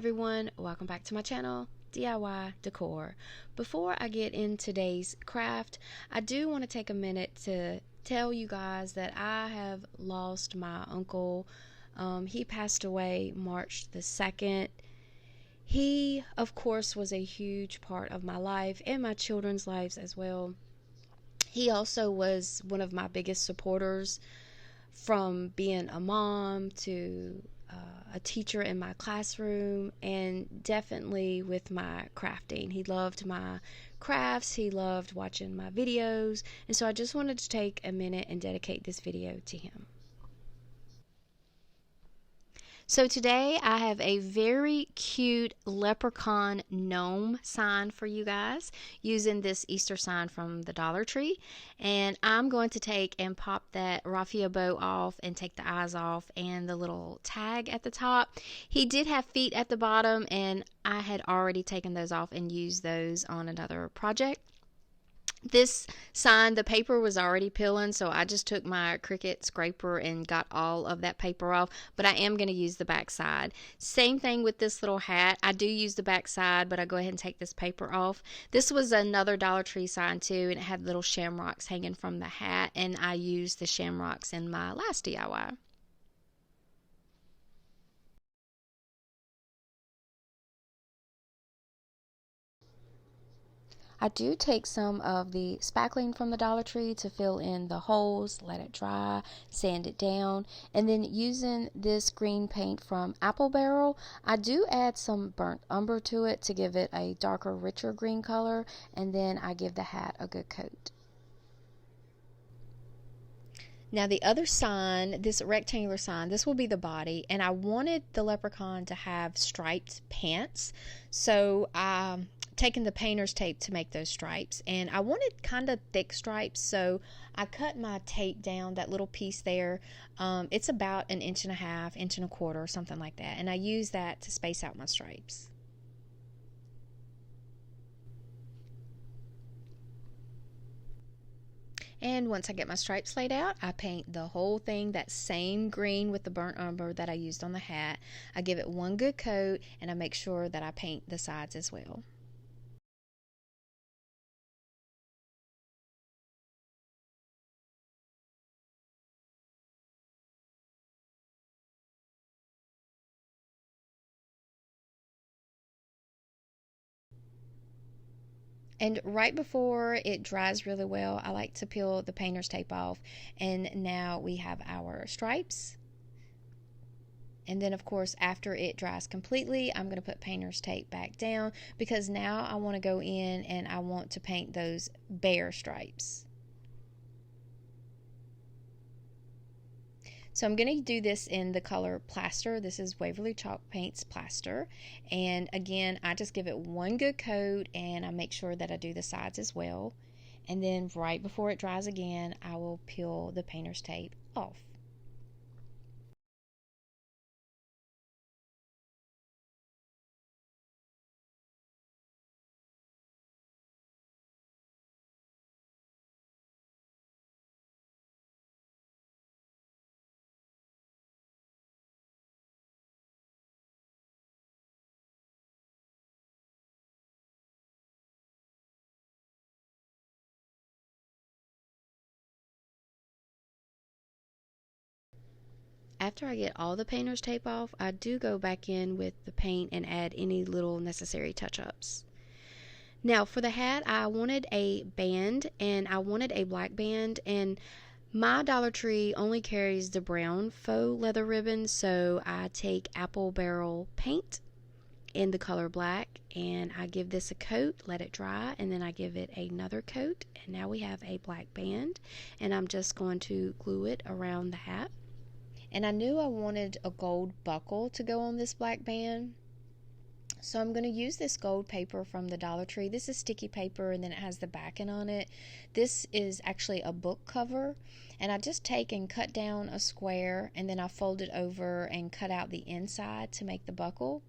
everyone, welcome back to my channel, DIY Decor. Before I get in today's craft, I do want to take a minute to tell you guys that I have lost my uncle. He passed away March the 2nd. He, of course, was a huge part of my life and my children's lives as well. He also was one of my biggest supporters, from being a mom to a teacher in my classroom, and definitely with my crafting. He loved my crafts, he loved watching my videos, and so I just wanted to take a minute and dedicate this video to him. So today I have a very cute Leprechaun Gnome sign for you guys using this Easter sign from the Dollar Tree. And I'm going to take and pop that raffia bow off and take the eyes off and the little tag at the top. He did have feet at the bottom, and I had already taken those off and used those on another project. This sign, the paper was already peeling, so I just took my Cricut scraper and got all of that paper off, but I am going to use the back side. Same thing with this little hat. I do use the back side, but I go ahead and take this paper off. This was another Dollar Tree sign too, and it had little shamrocks hanging from the hat, and I used the shamrocks in my last DIY. I do take some of the spackling from the Dollar Tree to fill in the holes, let it dry, sand it down, and then using this green paint from Apple Barrel, I do add some burnt umber to it to give it a darker, richer green color, and then I give the hat a good coat. Now the other sign, this rectangular sign, this will be the body, and I wanted the leprechaun to have striped pants, so taking the painter's tape to make those stripes, and I wanted kind of thick stripes, so I cut my tape down, that little piece there. It's about 1.5 inches, 1.25 inches, something like that, and I use that to space out my stripes. And once I get my stripes laid out, I paint the whole thing that same green with the burnt umber that I used on the hat. I give it one good coat, and I make sure that I paint the sides as well. And right before it dries really well, I like to peel the painter's tape off. And now we have our stripes. And then, of course, after it dries completely, I'm going to put painter's tape back down, because now I want to go in and I want to paint those bare stripes. So I'm going to do this in the color Plaster. This is Waverly Chalk Paints Plaster. And again, I just give it one good coat, and I make sure that I do the sides as well. And then right before it dries again, I will peel the painter's tape off. After I get all the painter's tape off, I do go back in with the paint and add any little necessary touch-ups. Now for the hat, I wanted a band, and I wanted a black band, and my Dollar Tree only carries the brown faux leather ribbon, so I take Apple Barrel paint in the color black, and I give this a coat, let it dry, and then I give it another coat, and now we have a black band, and I'm just going to glue it around the hat. And I knew I wanted a gold buckle to go on this black band, so I'm going to use this gold paper from the Dollar Tree. This is sticky paper, and then it has the backing on it. This is actually a book cover, and I just take and cut down a square, and then I fold it over and cut out the inside to make the buckle.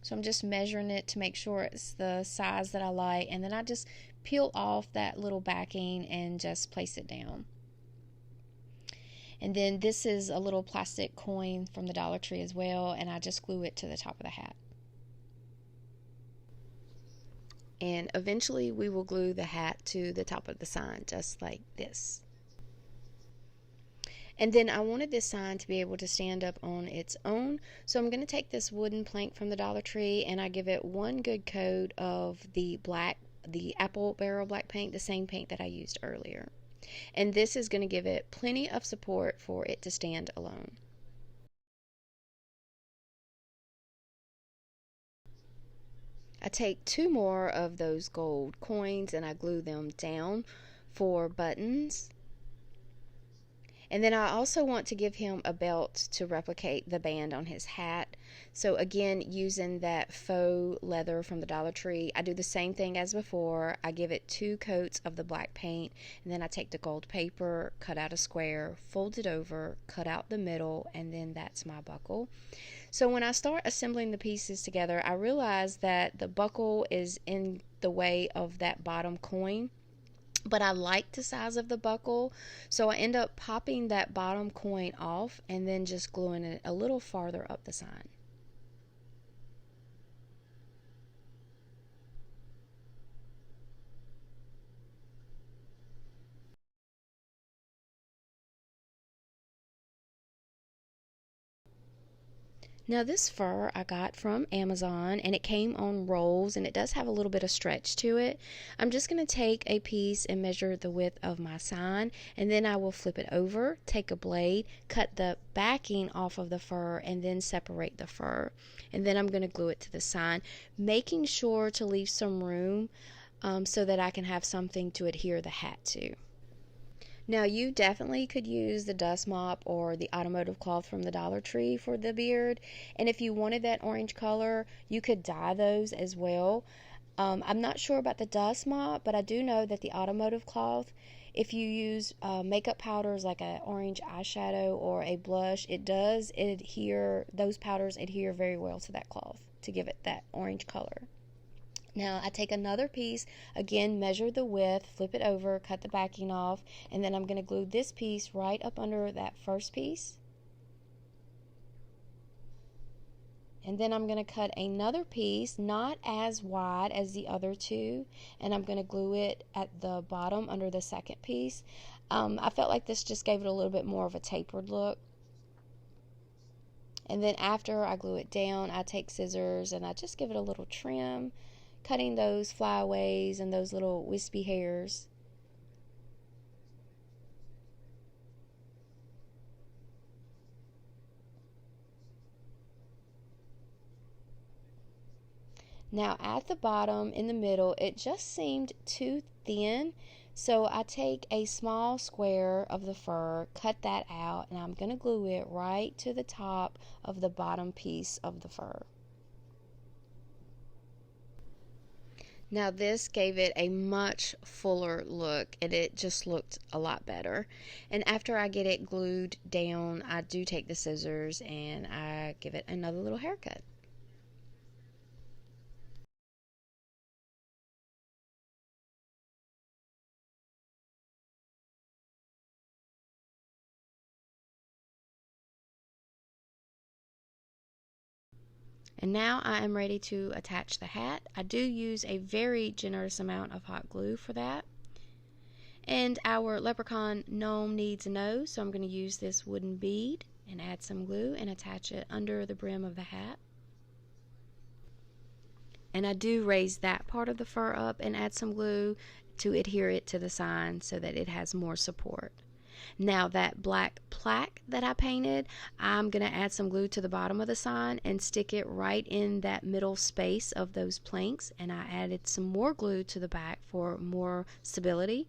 So I'm just measuring it to make sure it's the size that I like, and then I just peel off that little backing and just place it down. And then this is a little plastic coin from the Dollar Tree as well, and I just glue it to the top of the hat. And eventually we will glue the hat to the top of the sign, just like this. And then I wanted this sign to be able to stand up on its own, so I'm going to take this wooden plank from the Dollar Tree and I give it one good coat of the apple barrel black paint, the same paint that I used earlier. And this is going to give it plenty of support for it to stand alone. I take 2 more of those gold coins and I glue them down for buttons. And then I also want to give him a belt to replicate the band on his hat. So again, using that faux leather from the Dollar Tree, I do the same thing as before. I give it 2 coats of the black paint, and then I take the gold paper, cut out a square, fold it over, cut out the middle, and then that's my buckle. So when I start assembling the pieces together, I realize that the buckle is in the way of that bottom coin. But I like the size of the buckle, so I end up popping that bottom coin off and then just gluing it a little farther up the sign. Now this fur I got from Amazon and it came on rolls and it does have a little bit of stretch to it. I'm just going to take a piece and measure the width of my sign, and then I will flip it over, take a blade, cut the backing off of the fur, and then separate the fur. And then I'm going to glue it to the sign, making sure to leave some room so that I can have something to adhere the hat to. Now you definitely could use the dust mop or the automotive cloth from the Dollar Tree for the beard, and if you wanted that orange color, you could dye those as well. I'm not sure about the dust mop, but I do know that the automotive cloth, if you use makeup powders like an orange eyeshadow or a blush, it does adhere, those powders adhere very well to that cloth to give it that orange color. Now I take another piece, again measure the width, flip it over, cut the backing off, and then I'm going to glue this piece right up under that first piece. And then I'm going to cut another piece, not as wide as the other two, and I'm going to glue it at the bottom under the second piece. I felt like this just gave it a little bit more of a tapered look. And then after I glue it down, I take scissors and I just give it a little trim, cutting those flyaways and those little wispy hairs. Now at the bottom in the middle, it just seemed too thin, so I take a small square of the fur, cut that out, and I'm going to glue it right to the top of the bottom piece of the fur. Now this gave it a much fuller look and it just looked a lot better. And after I get it glued down, I do take the scissors and I give it another little haircut. And now I am ready to attach the hat. I do use a very generous amount of hot glue for that. And our leprechaun gnome needs a nose, so I'm going to use this wooden bead and add some glue and attach it under the brim of the hat. And I do raise that part of the fur up and add some glue to adhere it to the sign so that it has more support. Now that black plaque that I painted, I'm going to add some glue to the bottom of the sign and stick it right in that middle space of those planks, and I added some more glue to the back for more stability.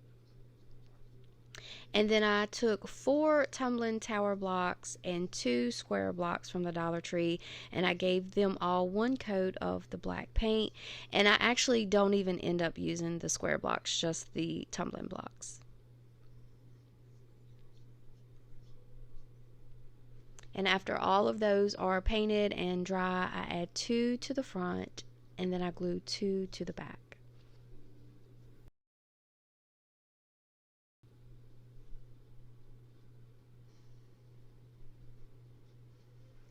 And then I took 4 tumbling tower blocks and 2 square blocks from the Dollar Tree, and I gave them all one coat of the black paint, and I actually don't even end up using the square blocks, just the tumbling blocks. And after all of those are painted and dry, I add 2 to the front and then I glue 2 to the back.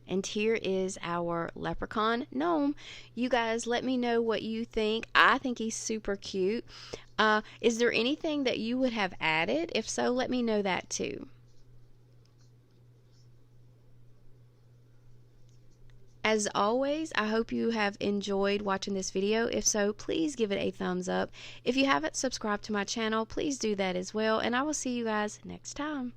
And here is our Leprechaun Gnome. You guys let me know what you think. I think he's super cute. Is there anything that you would have added? If so, let me know that too. As always, I hope you have enjoyed watching this video. If so, please give it a thumbs up. If you haven't subscribed to my channel, please do that as well. And I will see you guys next time.